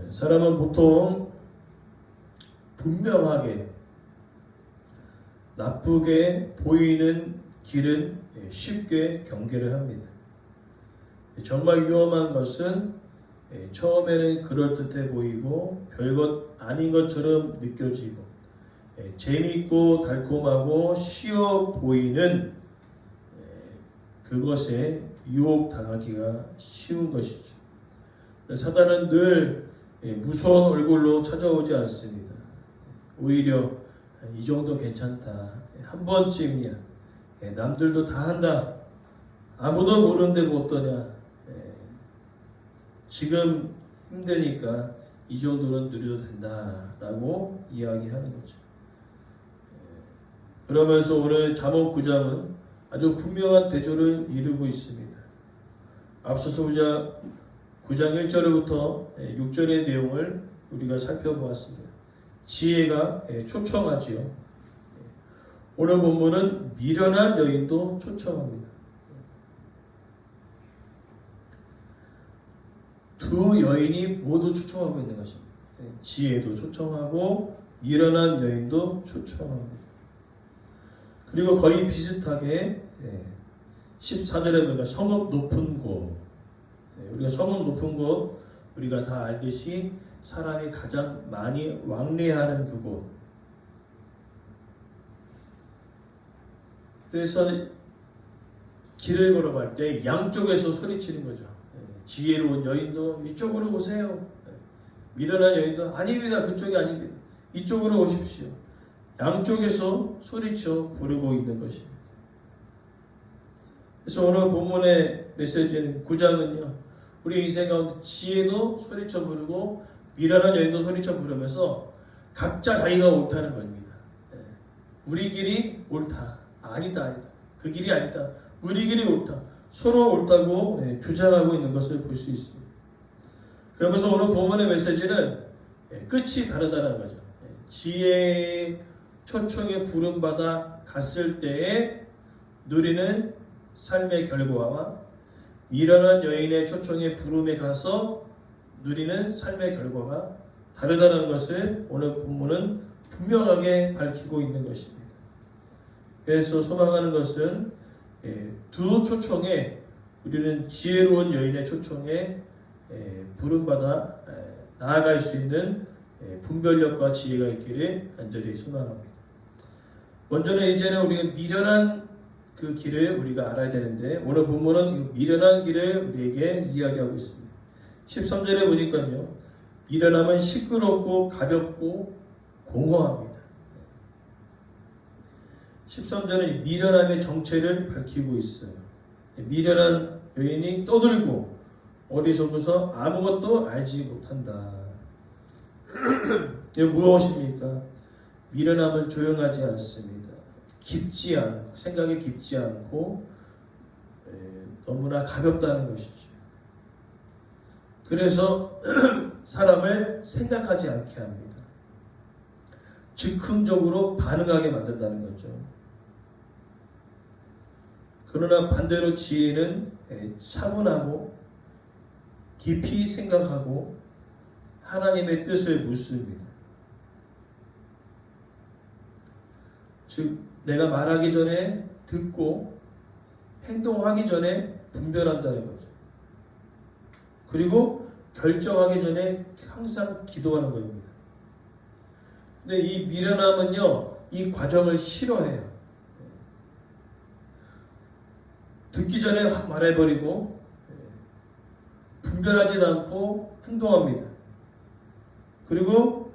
사람은 보통 분명하게 나쁘게 보이는 길은 쉽게 경계를 합니다. 정말 위험한 것은 처음에는 그럴듯해 보이고 별것 아닌 것처럼 느껴지고 재미있고 달콤하고 쉬워 보이는 그것에 유혹당하기가 쉬운 것이죠. 사단은 늘 무서운 얼굴로 찾아오지 않습니다. 오히려 이 정도 괜찮다. 한 번쯤이야. 남들도 다 한다. 아무도 모르는데 뭐 어떠냐. 지금 힘드니까 이 정도는 누려도 된다라고 이야기하는 거죠. 그러면서 오늘 잠언 9장은 아주 분명한 대조를 이루고 있습니다. 앞서서 9장 1절부터 6절의 내용을 우리가 살펴보았습니다. 지혜가 초청하지요. 오늘 본문은 미련한 여인도 초청합니다. 두 여인이 모두 초청하고 있는 것입니다. 지혜도 초청하고 미련한 여인도 초청합니다. 그리고 거의 비슷하게 14절에 보니까 성읍 높은 곳, 우리가 성읍 높은 곳 우리가 다 알듯이 사람이 가장 많이 왕래하는 그곳. 그래서 길을 걸어갈 때 양쪽에서 소리치는 거죠. 지혜로운 여인도 이쪽으로 오세요. 미련한 여인도 아닙니다. 그쪽이 아닙니다. 이쪽으로 오십시오. 양쪽에서 소리쳐 부르고 있는 것입니다. 그래서 오늘 본문의 메시지는 9장은요. 우리 인생 가운데 지혜도 소리쳐 부르고 미련한 여인도 소리쳐 부르면서 각자 자기가 옳다는 겁니다. 우리 길이 옳다. 아니다. 그 길이 아니다. 우리 길이 옳다. 서로 옳다고 주장하고 있는 것을 볼 수 있습니다. 그러면서 오늘 본문의 메시지는 끝이 다르다는 거죠. 지혜의 초청에 부름받아 갔을 때에 누리는 삶의 결과와 미련한 여인의 초청에 부름에 가서 누리는 삶의 결과가 다르다는 것을 오늘 본문은 분명하게 밝히고 있는 것입니다. 그래서 소망하는 것은 두 초청에 우리는 지혜로운 여인의 초청에 부름받아 나아갈 수 있는 분별력과 지혜가 있기를 간절히 소망합니다. 먼저는 이제는 우리가 미련한 그 길을 우리가 알아야 되는데 오늘 본문은 미련한 길을 우리에게 이야기하고 있습니다. 13절에 보니까요. 미련함은 시끄럽고 가볍고 공허합니다. 13절은 미련함의 정체를 밝히고 있어요. 미련한 여인이 떠들고 어리석어서 아무것도 알지 못한다. 이게 무엇입니까? 미련함은 조용하지 않습니다. 깊지 않고 생각이 깊지 않고 너무나 가볍다는 것이죠. 그래서 사람을 생각하지 않게 합니다. 즉흥적으로 반응하게 만든다는 거죠. 그러나 반대로 지혜는 차분하고 깊이 생각하고 하나님의 뜻을 묻습니다. 즉 내가 말하기 전에 듣고 행동하기 전에 분별한다는 거죠. 그리고 결정하기 전에 항상 기도하는 겁니다. 근데 이 미련함은요, 이 과정을 싫어해요. 듣기 전에 확 말해버리고 분별하지 않고 행동합니다. 그리고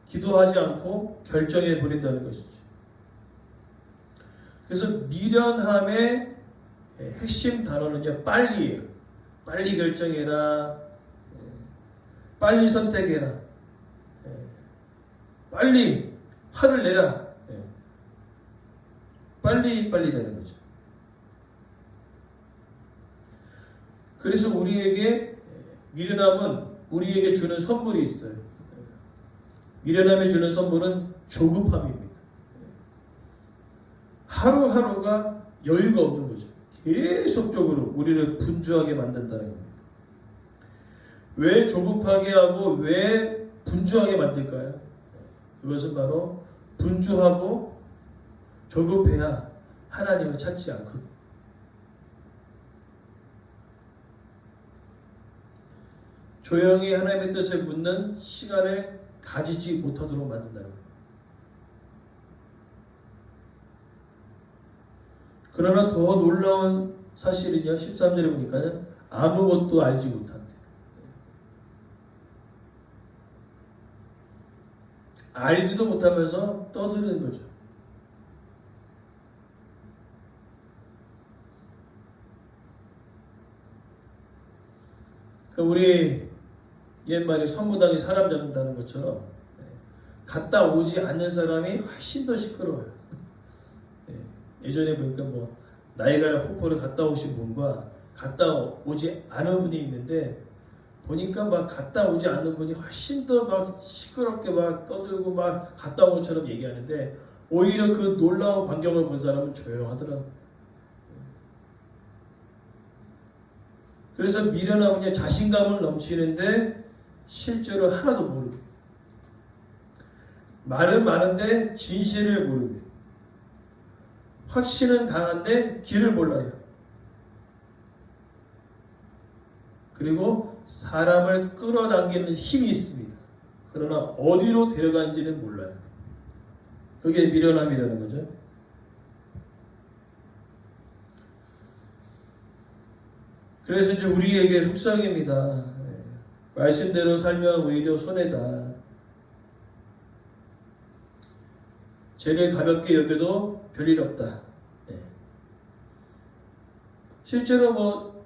기도하지 않고 결정해버린다는 것이죠. 그래서 미련함의 핵심 단어는요, 빨리예요. 빨리 결정해라. 빨리 선택해라. 빨리 화를 내라. 빨리 되는 거죠. 그래서 우리에게 미련함은 우리에게 주는 선물이 있어요. 미련함이 주는 선물은 조급함입니다. 하루하루가 여유가 없는 거죠. 계속적으로 우리를 분주하게 만든다는 겁니다. 왜 조급하게 하고 왜 분주하게 만들까요? 그것은 바로 분주하고 조급해야 하나님을 찾지 않거든. 조용히 하나님의 뜻을 묻는 시간을 가지지 못하도록 만든다는 거예요. 그러나 더 놀라운 사실은요, 13절에 보니까요, 아무것도 알지 못한대. 알지도 못하면서 떠드는 거죠. 우리 옛말에 선무당이 사람 잡는다는 것처럼 갔다 오지 않는 사람이 훨씬 더 시끄러워요. 예전에 보니까 뭐 나이가라 폭포를 갔다 오신 분과 갔다 오지 않은 분이 있는데 보니까 막 갔다 오지 않는 분이 훨씬 더 막 시끄럽게 막 떠들고 막 갔다 온 것처럼 얘기하는데 오히려 그 놀라운 광경을 본 사람은 조용하더라고요. 그래서 미련함은요, 자신감을 넘치는데 실제로 하나도 모르고, 말은 많은데 진실을 모르고, 확신은 강한데 길을 몰라요. 그리고 사람을 끌어당기는 힘이 있습니다. 그러나 어디로 데려가는지는 몰라요. 그게 미련함이라는 거죠. 그래서 이제 우리에게 속삭입니다. 말씀대로 살면 오히려 손해다. 죄를 가볍게 여겨도 별일 없다. 실제로 뭐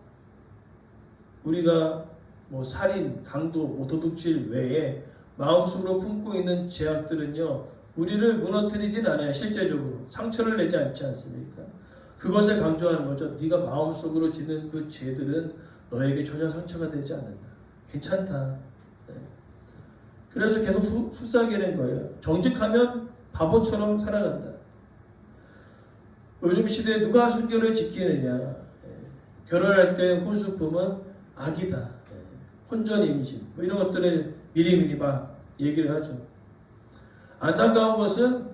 우리가 뭐 살인, 강도, 뭐 도둑질 외에 마음속으로 품고 있는 죄악들은요, 우리를 무너뜨리진 않아요. 실제적으로 상처를 내지 않지 않습니까? 그것을 강조하는 거죠. 네가 마음속으로 짓는 그 죄들은 너에게 전혀 상처가 되지 않는다. 괜찮다. 그래서 계속 속삭이는 거예요. 정직하면 바보처럼 살아간다. 요즘 시대에 누가 순결을 지키느냐. 결혼할 때 혼수품은 악이다. 혼전 임신 뭐 이런 것들을 미리미리 막 얘기를 하죠. 안타까운 것은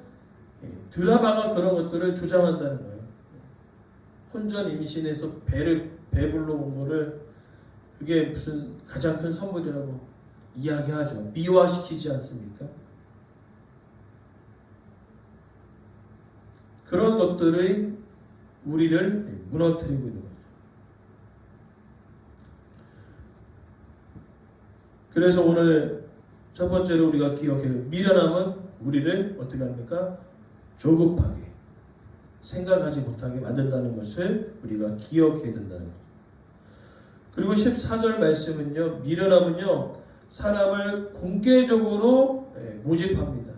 드라마가 그런 것들을 조장한다는 거예요. 혼전 임신에서 배불러 온 거를 그게 무슨 가장 큰 선물이라고 이야기하죠. 미화시키지 않습니까? 그런 것들이 우리를 무너뜨리고 있는 거죠. 그래서 오늘 첫 번째로 우리가 기억해야 할 미련함은 우리를 어떻게 합니까? 조급하게 생각하지 못하게 만든다는 것을 우리가 기억해야 된다는 거죠. 그리고 14절 말씀은요, 미련함은요, 사람을 공개적으로 모집합니다.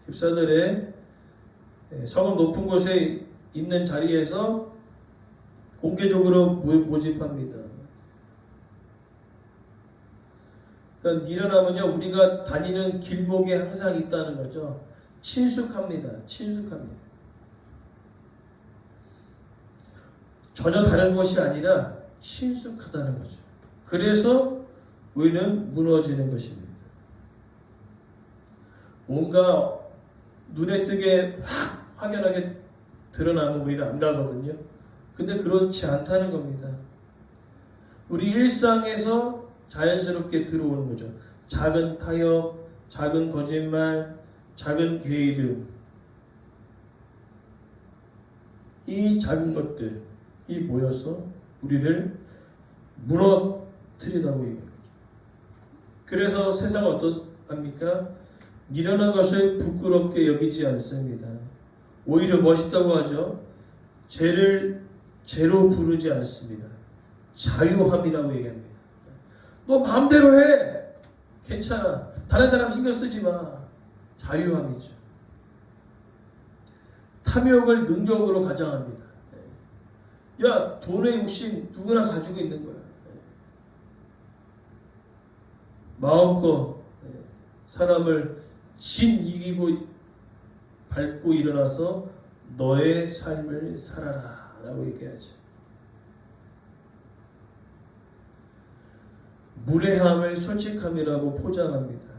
14절에 성은 높은 곳에 있는 자리에서 공개적으로 모집합니다. 그러니까 미련함은요, 우리가 다니는 길목에 항상 있다는 거죠. 친숙합니다. 친숙합니다. 전혀 다른 것이 아니라 친숙하다는 거죠. 그래서 우리는 무너지는 것입니다. 뭔가 눈에 띄게 확연하게 드러나면 우리는 안 가거든요. 근데 그렇지 않다는 겁니다. 우리 일상에서 자연스럽게 들어오는 거죠. 작은 타협, 작은 거짓말, 작은 게으름. 이 작은 것들이 모여서 우리를 무너뜨리다고 얘기하는 거죠. 그래서 세상은 어떻습니까? 미련한 것을 부끄럽게 여기지 않습니다. 오히려 멋있다고 하죠. 죄를 죄로 부르지 않습니다. 자유함이라고 얘기합니다. 너 마음대로 해. 괜찮아. 다른 사람 신경 쓰지 마. 자유함이죠. 탐욕을 능력으로 가장합니다. 야, 돈의 욕심 누구나 가지고 있는 거야. 마음껏 사람을 이기고 밟고 일어나서 너의 삶을 살아라 라고 얘기하죠. 무례함을 솔직함이라고 포장합니다.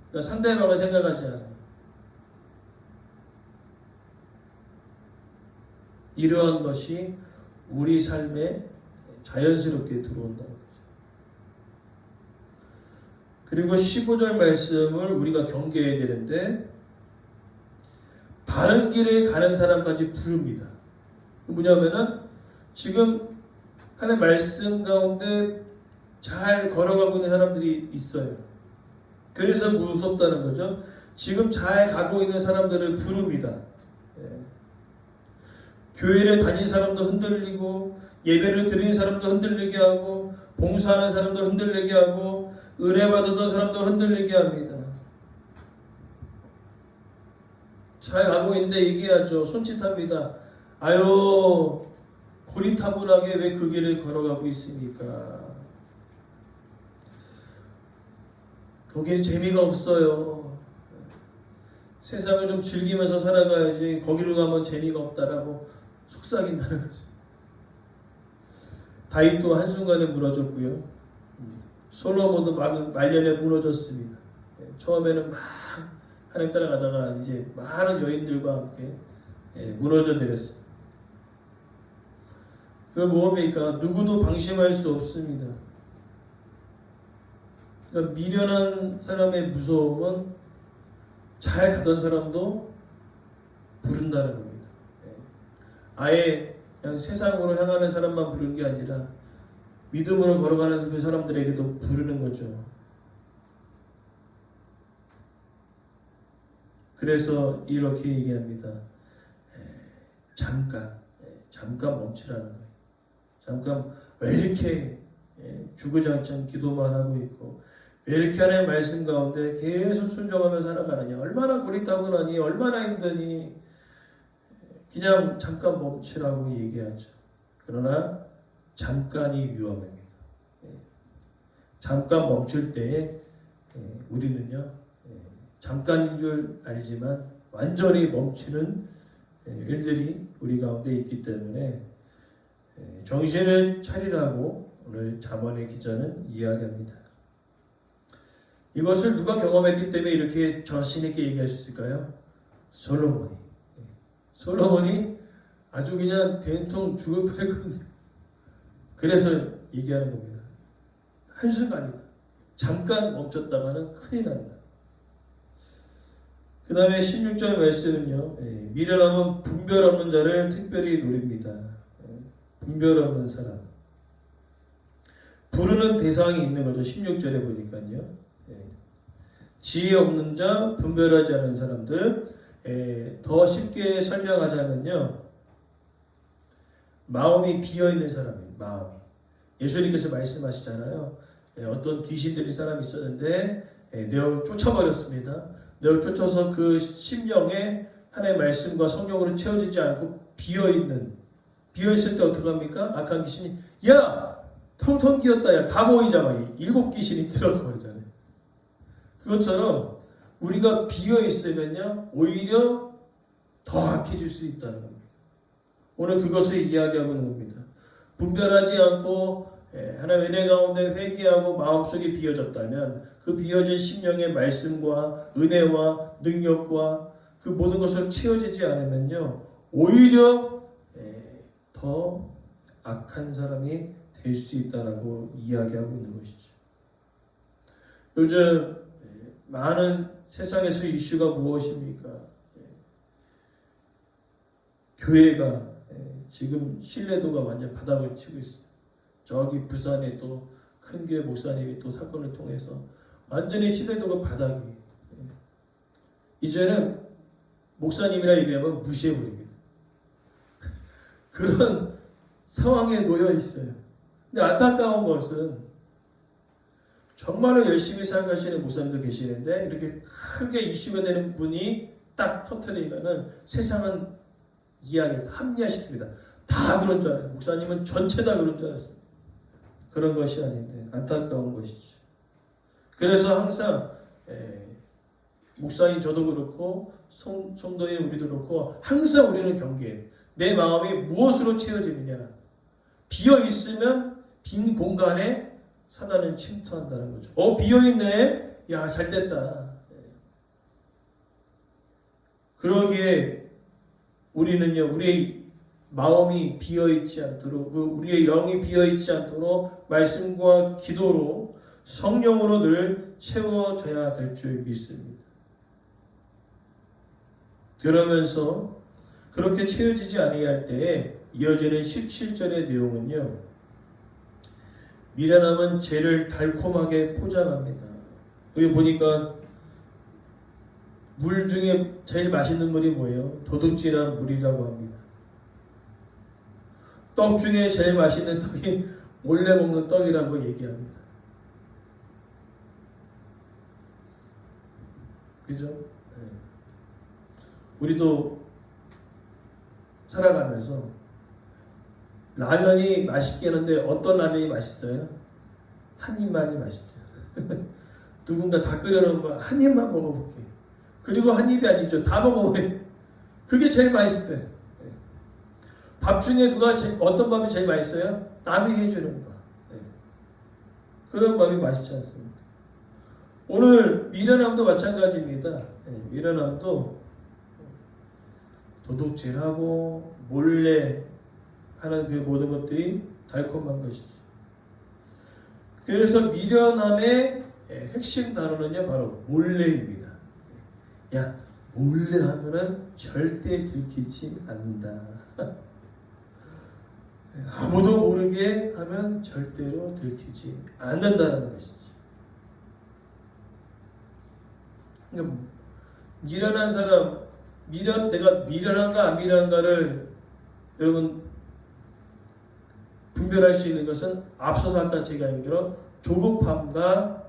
그러니까 상대방을 생각하지 않아요. 이러한 것이 우리 삶에 자연스럽게 들어온다는 거죠. 그리고 15절 말씀을 우리가 경계해야 되는데 바른 길을 가는 사람까지 부릅니다. 뭐냐면은 지금 하나님의 말씀 가운데 잘 걸어가고 있는 사람들이 있어요. 그래서 무섭다는 거죠. 지금 잘 가고 있는 사람들을 부릅니다. 교회를 다니는 사람도 흔들리고 예배를 드리는 사람도 흔들리게 하고 봉사하는 사람도 흔들리게 하고 은혜 받았던 사람도 흔들리게 합니다. 잘 가고 있는데 얘기하죠. 손짓합니다. 아유 고리타분하게 왜 그 길을 걸어가고 있습니까? 거기는 재미가 없어요. 세상을 좀 즐기면서 살아가야지 거기로 가면 재미가 없다라고 속삭인다는 거죠. 다윗도 한순간에 무너졌고요. 솔로몬도 말년에 무너졌습니다. 처음에는 막 하나님 따라가다가 이제 많은 여인들과 함께 무너져 내렸어요. 그 무엇입니까? 누구도 방심할 수 없습니다. 그러니까 미련한 사람의 무서움은 잘 가던 사람도 부른다는 겁니다. 아예 그냥 세상으로 향하는 사람만 부르는 게 아니라 믿음으로 걸어가는 그 사람들에게도 부르는 거죠. 그래서 이렇게 얘기합니다. 잠깐 멈추라는 거예요. 잠깐 왜 이렇게 주구장창 기도만 하고 있고 왜 이렇게 하나님의 말씀 가운데 계속 순종하며 살아가느냐, 얼마나 고리타분하니, 얼마나 힘드니. 그냥 잠깐 멈추라고 얘기하죠. 그러나 잠깐이 위험합니다. 잠깐 멈출 때에 우리는요 잠깐인 줄 알지만 완전히 멈추는 일들이 우리 가운데 있기 때문에 정신을 차리라고 오늘 잠언의 기자는 이야기합니다. 이것을 누가 경험했기 때문에 이렇게 자신 있게 얘기할 수 있을까요? 솔로몬이 아주 그냥 된통 죽을 뻔했거든요. 그래서 얘기하는 겁니다. 한순간이다. 잠깐 멈췄다가는 큰일 난다. 그 다음에 16절 말씀은요. 미련함은 분별 없는 자를 특별히 노립니다. 분별 없는 사람. 부르는 대상이 있는 거죠. 16절에 보니까요. 지혜 없는 자, 분별하지 않은 사람들. 더 쉽게 설명하자면요. 마음이 비어있는 사람이에요. 마음이. 예수님께서 말씀하시잖아요. 어떤 귀신 들린 사람이 있었는데 내어 쫓아버렸습니다. 내어 쫓아서 그 심령에 하나님의 말씀과 성령으로 채워지지 않고 비어있을 때 어떡합니까? 악한 귀신이 야! 텅텅 비었다. 야, 다 보이잖아. 7 귀신이 들어가 버리잖아요. 그것처럼 우리가 비어있으면요 오히려 더 악해질 수 있다는 겁니다. 오늘 그것을 이야기하고 있는 겁니다. 분별하지 않고 하나님의 은혜 가운데 회개하고 마음속이 비어졌다면 그 비어진 심령의 말씀과 은혜와 능력과 그 모든 것을 채워지지 않으면요 오히려 더 악한 사람이 될 수 있다라고 이야기하고 있는 것이죠. 요즘 많은 세상에서 이슈가 무엇입니까? 교회가 지금 신뢰도가 완전 바닥을 치고 있어요. 저기 부산에 또 큰 교회 목사님이 또 사건을 통해서 완전히 신뢰도가 바닥이. 이제는 목사님이라 얘기하면 무시해버립니다. 그런 상황에 놓여 있어요. 근데 안타까운 것은 정말로 열심히 생각하시는 목사님도 계시는데 이렇게 크게 이슈가 되는 분이 딱 터뜨리면은 세상은 합리화시킵니다. 다 그런 줄 알아요. 목사님은 전체 다 그런 줄 알았어요. 그런 것이 아닌데 안타까운 것이죠. 그래서 항상 목사인 저도 그렇고 성도인 우리도 그렇고 항상 우리는 경계해요. 내 마음이 무엇으로 채워지느냐. 비어있으면 빈 공간에 사단은 침투한다는 거죠. 비어있네. 야, 잘됐다. 그러기에 우리는요, 우리의 마음이 비어있지 않도록, 우리의 영이 비어있지 않도록 말씀과 기도로 성령으로 늘 채워져야 될 줄 믿습니다. 그러면서 그렇게 채워지지 아니할 때에 이어지는 17절의 내용은요, 미련함은 죄를 달콤하게 포장합니다. 여기 보니까 물 중에 제일 맛있는 물이 뭐예요? 도둑질한 물이라고 합니다. 떡 중에 제일 맛있는 떡이 몰래 먹는 떡이라고 얘기합니다. 그죠? 네. 우리도 살아가면서 라면이 맛있긴 한데 어떤 라면이 맛있어요? 한 입만이 맛있죠. 누군가 다 끓여놓은 거 한 입만 먹어볼게. 그리고 한 입이 아니죠. 다 먹어버려. 그게 제일 맛있어요. 밥 중에 어떤 밥이 제일 맛있어요? 남이 해주는 밥. 그런 밥이 맛있지 않습니다. 오늘 미련함도 마찬가지입니다. 미련함도 도둑질하고 몰래 하는 그 모든 것들이 달콤한 것이죠. 그래서 미련함의 핵심 단어는요, 바로 몰래입니다. 야, 몰래 하면은 절대 들키지 않는다. 아무도 모르게 하면 절대로 들키지 않는다는 것이죠. 그러니까 미련한 사람, 내가 미련한가 안 미련한가를 여러분 분별할 수 있는 것은 앞서서 아까 제가 얘기한 조급함과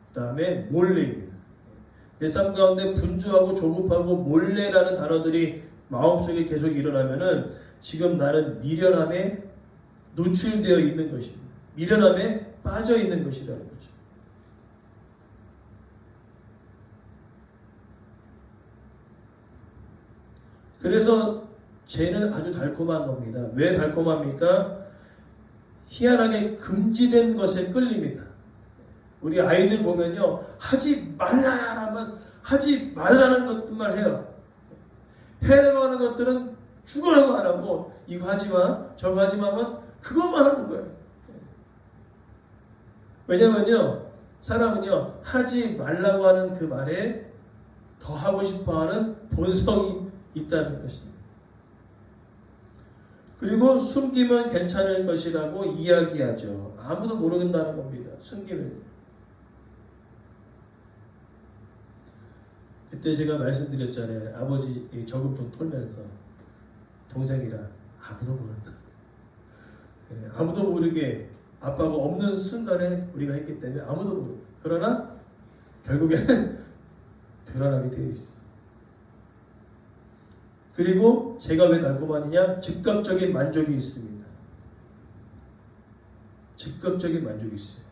그 다음에 몰래입니다. 내 삶 가운데 분주하고 조급하고 몰래라는 단어들이 마음속에 계속 일어나면은 지금 나는 미련함에 노출되어 있는 것입니다. 미련함에 빠져 있는 것이라는 거죠. 그래서 죄는 아주 달콤한 겁니다. 왜 달콤합니까? 희한하게 금지된 것에 끌립니다. 우리 아이들 보면요, 하지 말라라면 하지 말라는 것들만 해요. 해라고 하는 것들은 죽으라고 안 하고 이거 하지마 저거 하지마 하면 그것만 하는 거예요. 왜냐면요, 사람은요 하지 말라고 하는 그 말에 더 하고 싶어하는 본성이 있다는 것입니다. 그리고 숨기면 괜찮을 것이라고 이야기하죠. 아무도 모르겠다는 겁니다. 숨기면. 그때 제가 말씀드렸잖아요. 아버지 저금통 털면서 동생이라 아무도 모른다. 아무도 모르게 아빠가 없는 순간에 우리가 했기 때문에 아무도 모르고, 그러나 결국에는 드러나게 되어 있어. 그리고 제가 왜 달콤하느냐? 즉각적인 만족이 있습니다. 즉각적인 만족이 있어요.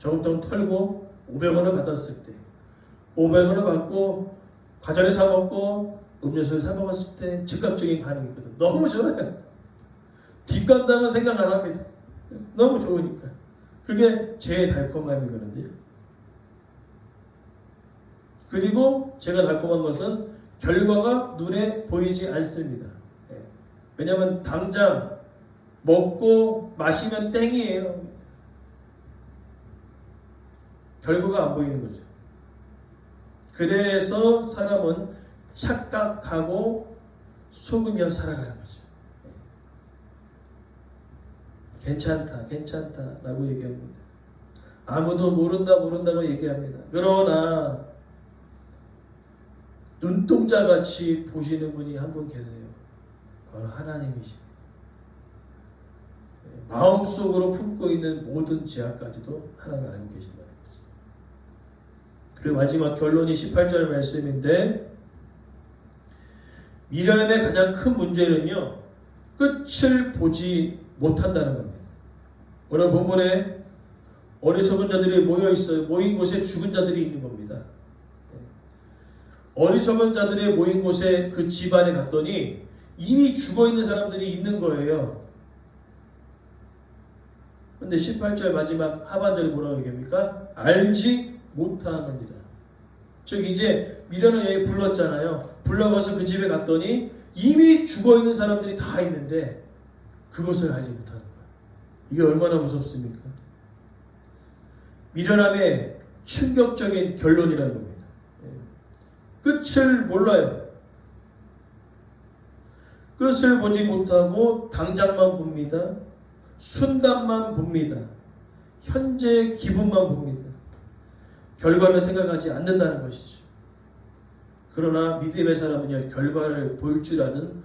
저금통 털고 500원을 받았을 때, 500원을 받고 과자를 사 먹고 음료수를 사 먹었을 때 즉각적인 반응이 있거든. 너무 좋아요. 뒷감당은 생각 안 합니다. 너무 좋으니까. 그게 제 달콤함이거든요. 그리고 제가 달콤한 것은 결과가 눈에 보이지 않습니다. 왜냐하면 당장 먹고 마시면 땡이에요. 결과가 안 보이는 거죠. 그래서 사람은 착각하고 속으며 살아가는 거죠. 괜찮다, 괜찮다라고 얘기합니다. 아무도 모른다고 얘기합니다. 그러나 눈동자같이 보시는 분이 한 분 계세요. 바로 하나님이십니다. 마음속으로 품고 있는 모든 죄악까지도 하나님 알고 계신다는 거죠. 그리고 마지막 결론이 18절 말씀인데, 미련함의 가장 큰 문제는요, 끝을 보지 못한다는 겁니다. 오늘 본문에 어리석은 자들이 모여 있어요. 모인 곳에 죽은 자들이 있는 겁니다. 어리석은 자들이 모인 곳에 그 집안에 갔더니 이미 죽어 있는 사람들이 있는 거예요. 근데 18절 마지막 하반절에 뭐라고 얘기합니까? 알지 못하느니라. 즉 이제 미련한 여인이 불렀잖아요. 불러가서 그 집에 갔더니 이미 죽어있는 사람들이 다 있는데 그것을 알지 못하는 거예요. 이게 얼마나 무섭습니까? 미련함의 충격적인 결론이라는 겁니다. 끝을 몰라요. 끝을 보지 못하고 당장만 봅니다. 순간만 봅니다. 현재의 기분만 봅니다. 결과를 생각하지 않는다는 것이죠. 그러나 믿음의 사람은요, 결과를 볼 줄 아는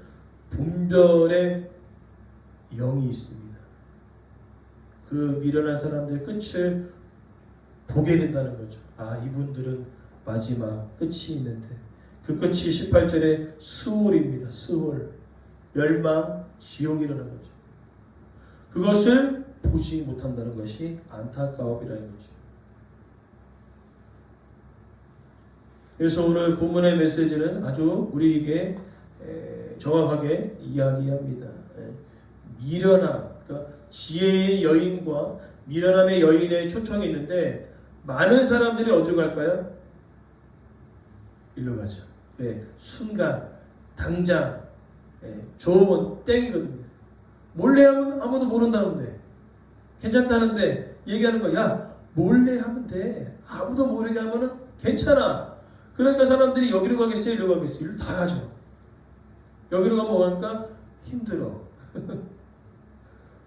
분별의 영이 있습니다. 그 미련한 사람들의 끝을 보게 된다는 거죠. 아, 이분들은 마지막 끝이 있는데 그 끝이 18절의 수월입니다. 수월. 멸망, 지옥이라는 거죠. 그것을 보지 못한다는 것이 안타까움이라는 거죠. 그래서 오늘 본문의 메시지는 아주 우리에게 정확하게 이야기합니다. 미련함, 그러니까 지혜의 여인과 미련함의 여인의 초청이 있는데 많은 사람들이 어디로 갈까요? 일로 가죠. 순간, 당장, 좋으면 땡이거든요. 몰래 하면 아무도 모른다는데, 괜찮다는데 얘기하는 거야. 야, 몰래 하면 돼. 아무도 모르게 하면은 괜찮아. 그러니까 사람들이 여기로 가겠어요, 일로 가겠어요. 일로 다 가죠. 여기로 가면 뭐하니까 힘들어.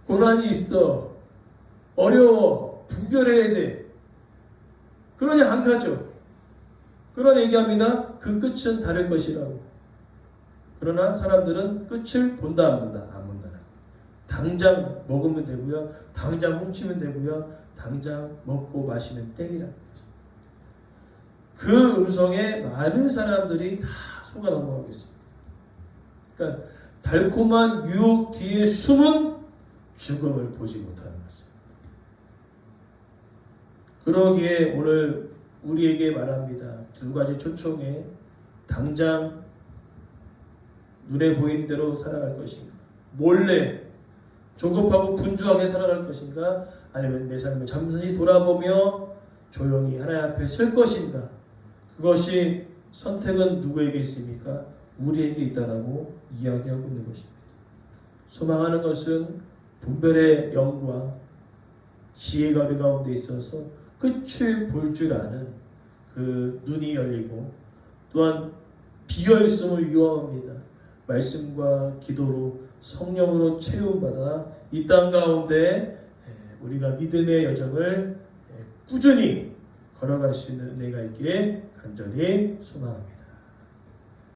고난이 있어. 어려워. 분별해야 돼. 그러니 안 가죠. 그러나 얘기합니다. 그 끝은 다를 것이라고. 그러나 사람들은 끝을 본다 안 본다? 안 본다. 당장 먹으면 되고요. 당장 훔치면 되고요. 당장 먹고 마시면 땡이라는 거죠. 그 음성에 많은 사람들이 다 속아 넘어가고 있습니다. 그러니까 달콤한 유혹 뒤에 숨은 죽음을 보지 못하는 거죠. 그러기에 오늘 우리에게 말합니다. 두 가지 초청에 당장 눈에 보이는 대로 살아갈 것인가? 몰래 조급하고 분주하게 살아갈 것인가? 아니면 내 삶을 잠시 돌아보며 조용히 하나님 앞에 설 것인가? 그것이 선택은 누구에게 있습니까? 우리에게 있다라고 이야기하고 있는 것입니다. 소망하는 것은 분별의 영과 지혜가 우리 가운데 있어서 끝을 볼 줄 아는 그 눈이 열리고 또한 비어있음을 유언합니다. 말씀과 기도로 성령으로 채움받아 이 땅 가운데 우리가 믿음의 여정을 꾸준히 걸어갈 수 있는 은혜가 있기를 간절히 소망합니다.